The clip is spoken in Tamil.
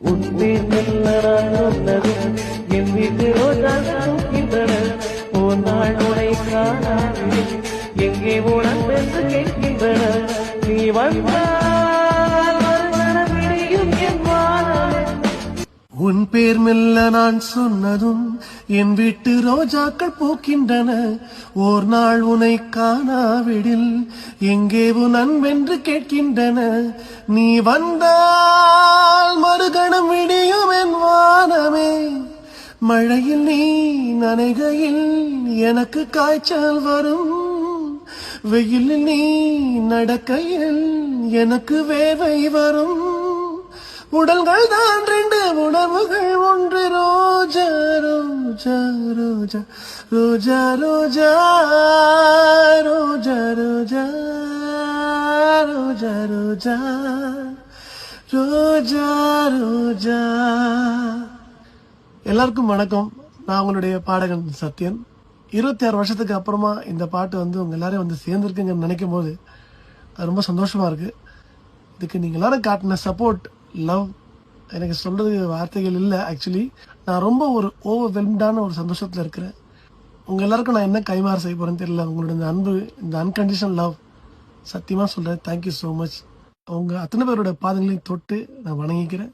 உன்மேல் மெல்ல நான் சொன்னதும் என் வீட்டு ரோஜாக தூக்கின்றன. ஒரு நாள் உனை காணாது எங்கே உணர்ந்து கேட்கின்றன. நீ வந்தால் மறுகணம் விடியும் என் வானமே. உன் பேர் மெல்ல நான் சொன்னதும் என் வீட்டு ரோஜாக்கள் பூக்கின்றன. ஓர் நாள் உனை காணாவிடில் எங்கே உன் அன்பென்று கேட்கின்றன. நீ வந்தால் மறுகணம் விடியும் என் வானமே. மழையில் நீ நனைகையில் எனக்கு காய்ச்சல் வரும். வெயிலில் நீ நடக்கையில் எனக்கு வேர்வை வரும். உடல்கள் தான் ரெண்டு உணர்வுகள் ஒன்று. ரோஜா ரோஜா ரோஜா ரோஜா ரோஜா ரோஜா ரோஜா ரோஜா ரோஜா ரோஜா ரோஜா. எல்லாருக்கும் வணக்கம். நான் உங்களுடைய பாடகன் சத்யன். 26 வருஷத்துக்கு அப்புறமா இந்த பாட்டு உங்க எல்லாரையும் சேர்ந்துருக்குங்கன்னு நினைக்கும் போது அது ரொம்ப சந்தோஷமா இருக்கு. இதுக்கு நீங்க எல்லாரும் காட்டின சப்போர்ட், லவ், எனக்கு சொல்றதுக்கு வார்த்தைகள் இல்லை. ஆக்சுவலி நான் ரொம்ப ஒரு ஓவர்வெல்ம்டான ஒரு சந்தோஷத்துல இருக்கிறேன். உங்க எல்லாருக்கும் நான் என்ன கைமாறு செய்ய போறேன்னு தெரியல. உங்களோட இந்த அன்பு, இந்த அன்கண்டிஷனல் லவ், சத்தியமா சொல்றேன். Thank you so much. அவங்க அத்தனை பேரோட பாதங்களையும் தொட்டு நான் வணங்கிக்கிறேன்.